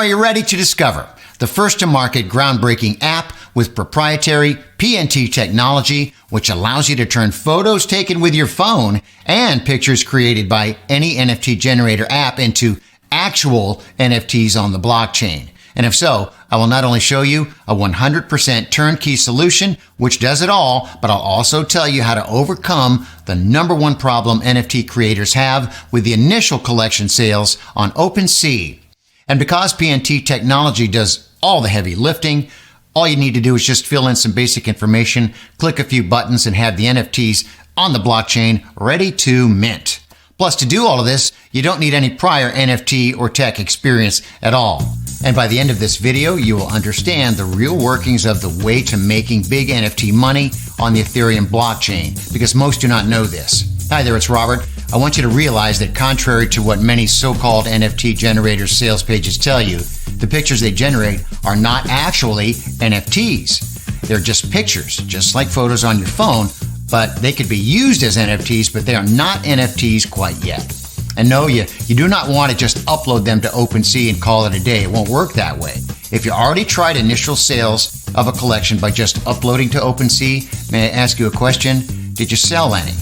are you ready to discover the first-to-market groundbreaking app with proprietary PNT technology, which allows you to turn photos taken with your phone and pictures created by any NFT generator app into actual NFTs on the blockchain? And if so, I will not only show you a 100% turnkey solution, which does it all, but I'll also tell you how to overcome the number one problem NFT creators have with the initial collection sales on OpenSea. And because PNT technology does all the heavy lifting, all you need to do is just fill in some basic information, click a few buttons, and have the NFTs on the blockchain ready to mint. Plus, to do all of this, you don't need any prior NFT or tech experience at all. And by the end of this video, you will understand the real workings of the way to making big NFT money on the Ethereum blockchain, because most do not know this. Hi there, it's Robert. I want you to realize that contrary to what many so-called NFT generators sales pages tell you, the pictures they generate are not actually NFTs. They're just pictures, just like photos on your phone, but they could be used as NFTs, but they are not NFTs quite yet. And no, you do not want to just upload them to OpenSea and call it a day. It won't work that way. If you already tried initial sales of a collection by just uploading to OpenSea, may I ask you a question? Did you sell any?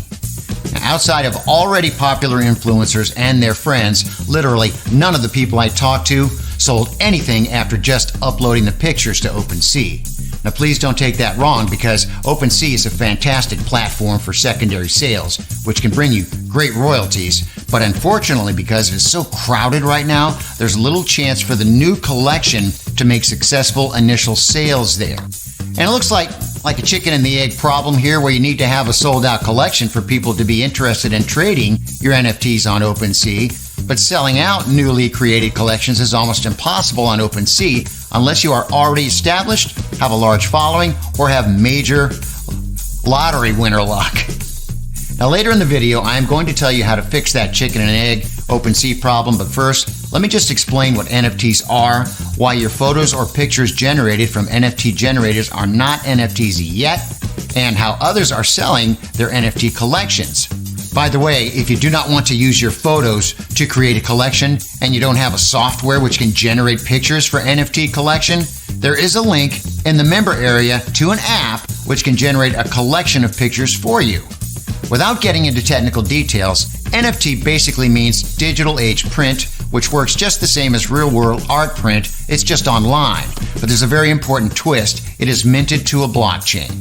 Now, outside of already popular influencers and their friends, literally none of the people I talked to sold anything after just uploading the pictures to OpenSea. Now, please don't take that wrong, because OpenSea is a fantastic platform for secondary sales, which can bring you great royalties. But unfortunately, because it is so crowded right now, there's little chance for the new collection to make successful initial sales there. And it looks like a chicken and the egg problem here, where you need to have a sold out collection for people to be interested in trading your NFTs on OpenSea. But selling out newly created collections is almost impossible on OpenSea unless you are already established, have a large following, or have major lottery winner luck. Now, later in the video, I am going to tell you how to fix that chicken and egg OpenSea problem. But first, let me just explain what NFTs are, why your photos or pictures generated from NFT generators are not NFTs yet, and how others are selling their NFT collections. By the way, if you do not want to use your photos to create a collection and you don't have a software which can generate pictures for NFT collection, there is a link in the member area to an app which can generate a collection of pictures for you. Without getting into technical details, NFT basically means digital age print, which works just the same as real-world art print. It's just online. But there's a very important twist. It is minted to a blockchain.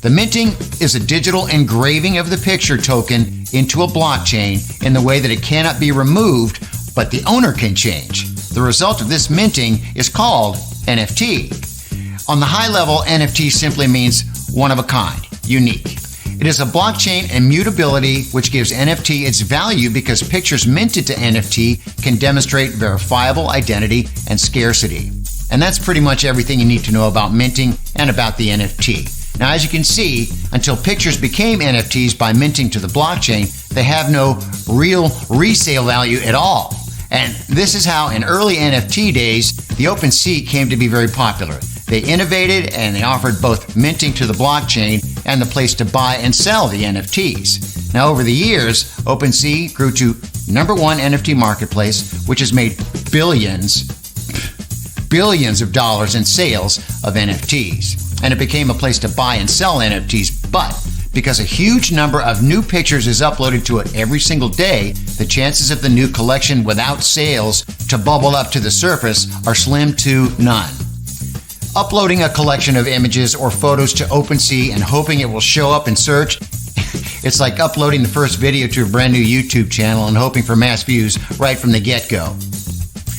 The minting is a digital engraving of the picture token into a blockchain in the way that it cannot be removed, but the owner can change. The result of this minting is called NFT. On the high level, NFT simply means one of a kind, unique. It is a blockchain immutability which gives NFT its value because pictures minted to NFT can demonstrate verifiable identity and scarcity. And that's pretty much everything you need to know about minting and about the NFT. Now, as you can see, until pictures became NFTs by minting to the blockchain, they have no real resale value at all. And this is how, in early NFT days, the OpenSea came to be very popular. They innovated and they offered both minting to the blockchain and the place to buy and sell the NFTs. Now, over the years, OpenSea grew to #1 NFT marketplace, which has made billions of dollars in sales of NFTs. And it became a place to buy and sell NFTs. But because a huge number of new pictures is uploaded to it every single day, the chances of the new collection without sales to bubble up to the surface are slim to none. Uploading a collection of images or photos to OpenSea and hoping it will show up in search, it's like uploading the first video to a brand new YouTube channel and hoping for mass views right from the get-go.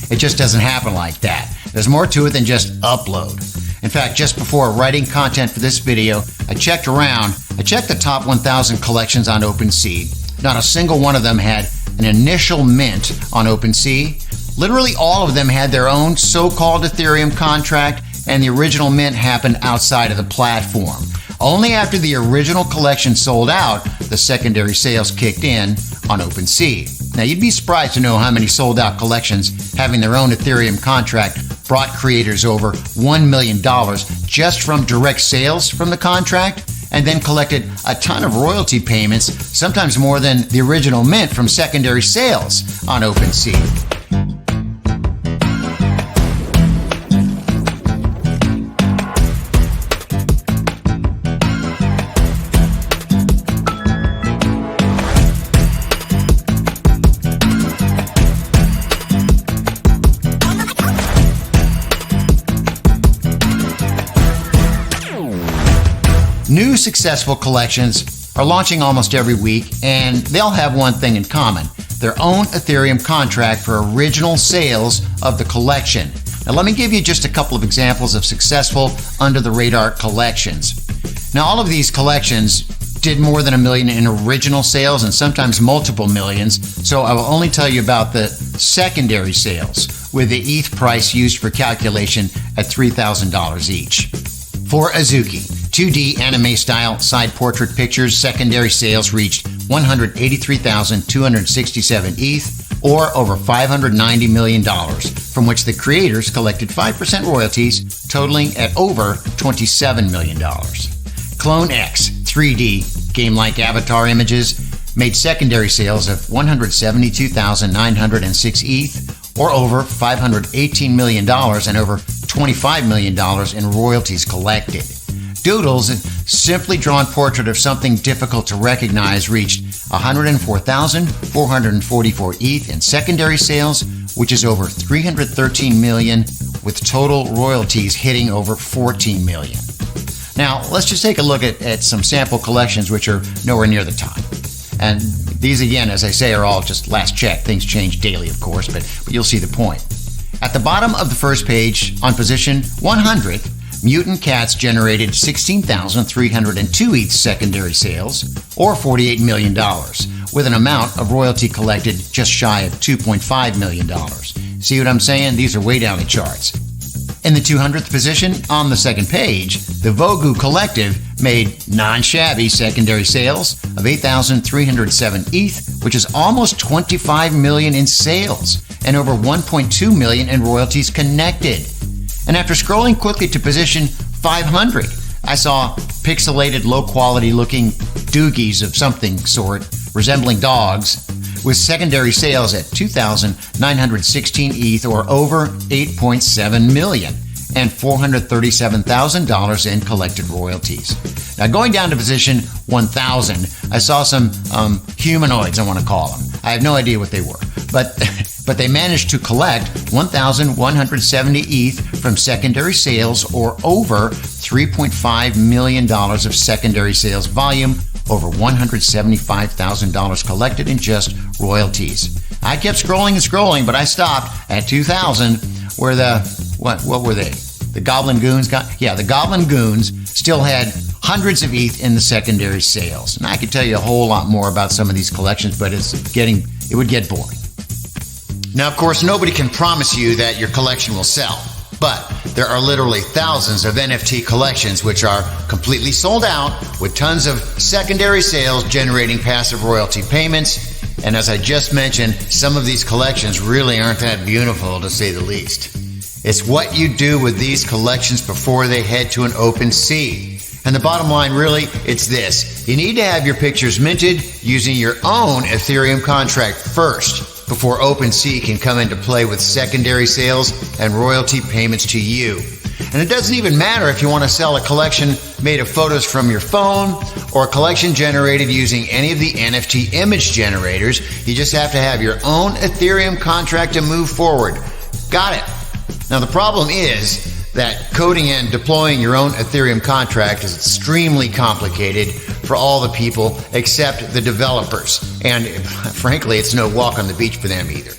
It just doesn't happen like that. There's more to it than just upload. In fact, just before writing content for this video, I checked the top 1,000 collections on OpenSea. Not a single one of them had an initial mint on OpenSea. Literally all of them had their own so-called Ethereum contract, and the original mint happened outside of the platform. Only after the original collection sold out, the secondary sales kicked in on OpenSea. Now, you'd be surprised to know how many sold out collections having their own Ethereum contract brought creators over $1 million just from direct sales from the contract, and then collected a ton of royalty payments, sometimes more than the original mint from secondary sales on OpenSea. New successful collections are launching almost every week, and they'll have one thing in common: their own Ethereum contract for original sales of the collection. Now, let me give you just a couple of examples of successful under-the-radar collections. Now, all of these collections did more than $1 million in original sales and sometimes multiple millions, so I will only tell you about the secondary sales with the ETH price used for calculation at $3,000 each. For Azuki, 2D anime-style side portrait pictures, secondary sales reached 183,267 ETH, or over $590 million, from which the creators collected 5% royalties, totaling at over $27 million. Clone X 3D game-like avatar images made secondary sales of 172,906 ETH, or over $518 million and over $25 million in royalties collected. Doodles, a simply drawn portrait of something difficult to recognize, reached 104,444 ETH in secondary sales, which is over $313 million, with total royalties hitting over $14 million. Now, let's just take a look at some sample collections which are nowhere near the top. And these, again, as I say, are all just last check. Things change daily, of course, but you'll see the point. At the bottom of the first page, on position 100, Mutant Cats generated 16,302 ETH secondary sales, or $48 million, with an amount of royalty collected just shy of $2.5 million. See what I'm saying? These are way down the charts. In the 200th position, on the second page, the Vogu Collective made non-shabby secondary sales of 8,307 ETH, which is almost $25 million in sales and over $1.2 million in royalties connected. And after scrolling quickly to position 500, I saw pixelated, low-quality looking doogies of something sort, resembling dogs, with secondary sales at 2,916 ETH, or over $8.7 million, and $437,000 in collected royalties. Now, going down to position 1,000, I saw some humanoids, I want to call them. I have no idea what they were, but they managed to collect 1,170 ETH from secondary sales, or over $3.5 million of secondary sales volume, over $175,000 collected in just royalties. I kept scrolling and scrolling, but I stopped at 2,000, where what were they? The Goblin Goons the Goblin Goons still had hundreds of ETH in the secondary sales. And I could tell you a whole lot more about some of these collections, but it would get boring. Now, of course, nobody can promise you that your collection will sell, but there are literally thousands of NFT collections which are completely sold out, with tons of secondary sales generating passive royalty payments. And as I just mentioned, some of these collections really aren't that beautiful, to say the least. It's what you do with these collections before they head to an OpenSea. And the bottom line, really, it's this: you need to have your pictures minted using your own Ethereum contract first, before OpenSea can come into play with secondary sales and royalty payments to you. And it doesn't even matter if you want to sell a collection made of photos from your phone or a collection generated using any of the NFT image generators. You just have to have your own Ethereum contract to move forward. Got it. Now, the problem is that coding and deploying your own Ethereum contract is extremely complicated for all the people except the developers. And frankly, it's no walk on the beach for them either.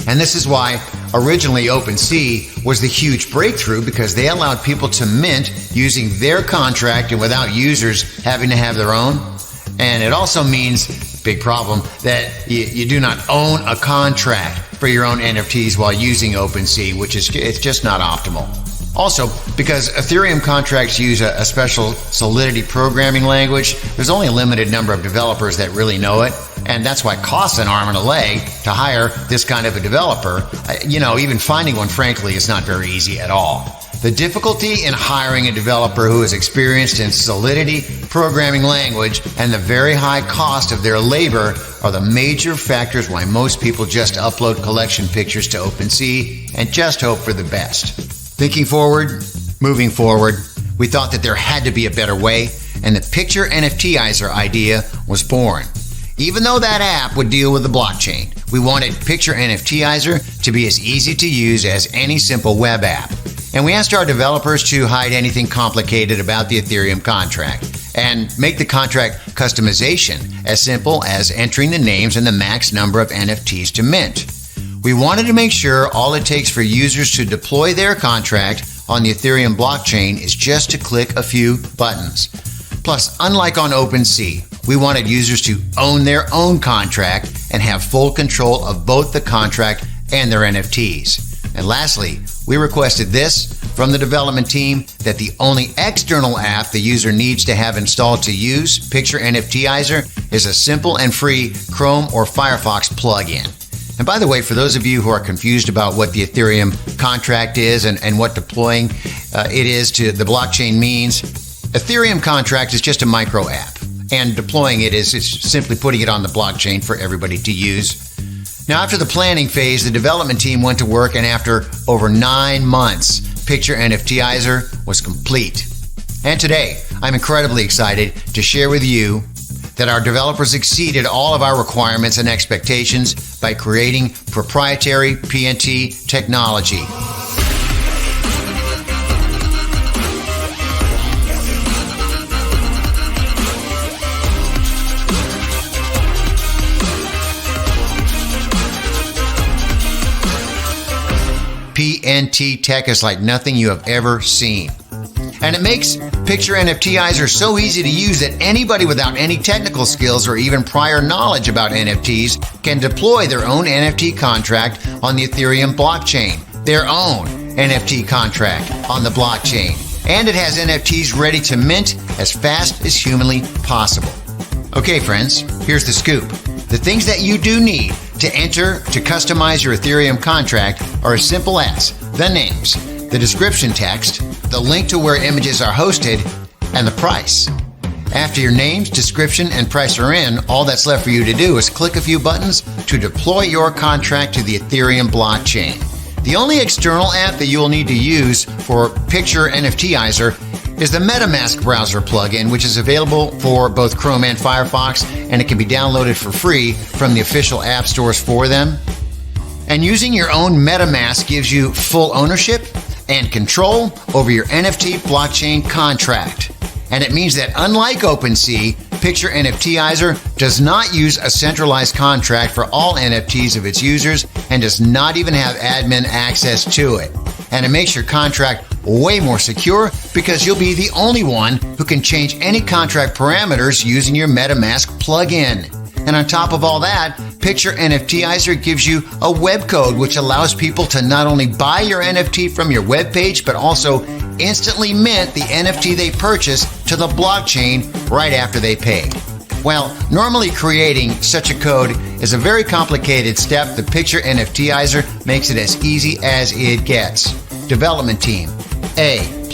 And this is why originally OpenSea was the huge breakthrough, because they allowed people to mint using their contract and without users having to have their own. And it also means, big problem, that you do not own a contract for your own NFTs while using OpenSea, which is it's just not optimal. Also, because Ethereum contracts use a special Solidity programming language, there's only a limited number of developers that really know it, and that's why it costs an arm and a leg to hire this kind of a developer. Even finding one, frankly, is not very easy at all. The difficulty in hiring a developer who is experienced in Solidity programming language and the very high cost of their labor are the major factors why most people just upload collection pictures to OpenSea and just hope for the best. Thinking forward, moving forward, we thought that there had to be a better way, and the PictureNFTizer idea was born. Even though that app would deal with the blockchain, we wanted PictureNFTizer to be as easy to use as any simple web app. And we asked our developers to hide anything complicated about the Ethereum contract and make the contract customization as simple as entering the names and the max number of NFTs to mint. We wanted to make sure all it takes for users to deploy their contract on the Ethereum blockchain is just to click a few buttons. Plus, unlike on OpenSea, we wanted users to own their own contract and have full control of both the contract and their NFTs. And lastly, we requested this from the development team, that the only external app the user needs to have installed to use PictureNFTizer is a simple and free Chrome or Firefox plugin. And by the way, for those of you who are confused about what the Ethereum contract is and what deploying it is to the blockchain means, Ethereum contract is just a micro app, and deploying it is simply putting it on the blockchain for everybody to use. Now, after the planning phase, the development team went to work, and after over 9 months, PictureNFTizer was complete. And today, I'm incredibly excited to share with you that our developers exceeded all of our requirements and expectations by creating proprietary PNT technology. PNT tech is like nothing you have ever seen. And it makes PictureNFTizer so easy to use that anybody without any technical skills or even prior knowledge about NFTs can deploy their own NFT contract on the Ethereum blockchain, their own NFT contract on the blockchain. And it has NFTs ready to mint as fast as humanly possible. Okay, friends, here's the scoop. The things that you do need to enter to customize your Ethereum contract are as simple as the names, the description text, the link to where images are hosted, and the price. After your names, description, and price are in, all that's left for you to do is click a few buttons to deploy your contract to the Ethereum blockchain. The only external app that you will need to use for PictureNFTizer is the MetaMask browser plugin, which is available for both Chrome and Firefox, and it can be downloaded for free from the official app stores for them. And using your own MetaMask gives you full ownership and control over your NFT blockchain contract. And it means that unlike OpenSea, PictureNFTizer does not use a centralized contract for all NFTs of its users and does not even have admin access to it. And it makes your contract way more secure because you'll be the only one who can change any contract parameters using your MetaMask plugin. And on top of all that, PictureNFTizer gives you a web code which allows people to not only buy your NFT from your web page, but also instantly mint the NFT they purchase to the blockchain right after they pay. Well, normally creating such a code is a very complicated step. The PictureNFTizer makes it as easy as it gets. Development team, A++++.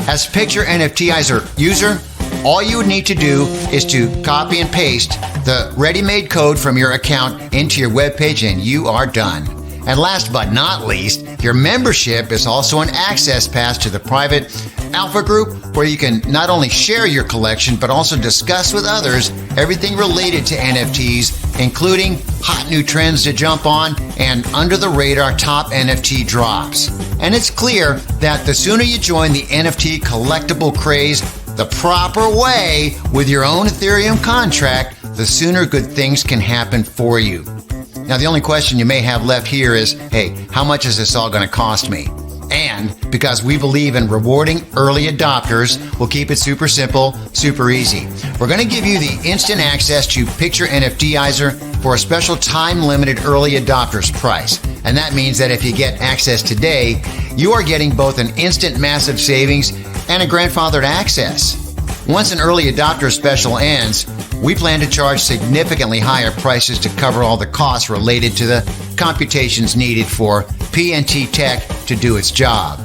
As PictureNFTizer user, all you would need to do is to copy and paste the ready-made code from your account into your web page and you are done. And last but not least, your membership is also an access pass to the private alpha group where you can not only share your collection, but also discuss with others everything related to NFTs, including hot new trends to jump on and under-the-radar top NFT drops. And it's clear that the sooner you join the NFT collectible craze the proper way with your own Ethereum contract, the sooner good things can happen for you. Now, the only question you may have left here is, hey, how much is this all going to cost me? And because we believe in rewarding early adopters, we'll keep it super simple, super easy. We're going to give you the instant access to PictureNFTizer for a special time-limited early adopters price. And that means that if you get access today, you are getting both an instant massive savings and a grandfathered access. Once an early adopter special ends, we plan to charge significantly higher prices to cover all the costs related to the computations needed for PNT tech to do its job.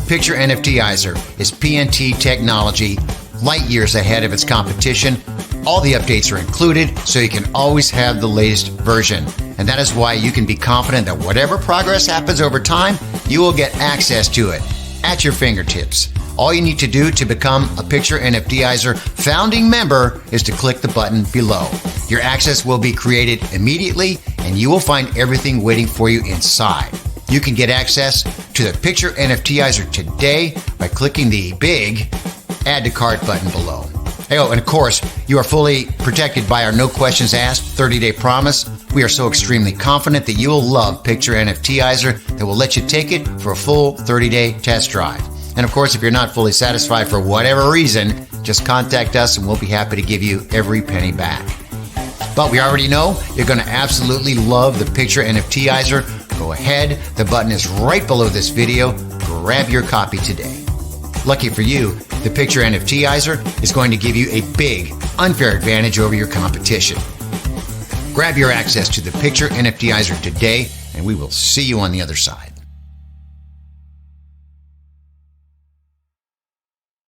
PictureNFTizer is PNT technology light years ahead of its competition. All the updates are included, so you can always have the latest version. And that is why you can be confident that whatever progress happens over time, you will get access to it at your fingertips. All you need to do to become a PictureNFTizer founding member is to click the button below. Your access will be created immediately, and you will find everything waiting for you inside. You can get access to the PictureNFTizer today by clicking the big Add to Cart button below. Hey, oh, and of course, you are fully protected by our no questions asked 30-day promise. We are so extremely confident that you will love PictureNFTizer that will let you take it for a full 30-day test drive. And of course, if you're not fully satisfied for whatever reason, just contact us and we'll be happy to give you every penny back. But we already know you're going to absolutely love the PictureNFTizer. Go ahead, the button is right below this video. Grab your copy today. Lucky for you, the PictureNFTizer is going to give you a big, unfair advantage over your competition. Grab your access to the PictureNFTizer today, and we will see you on the other side.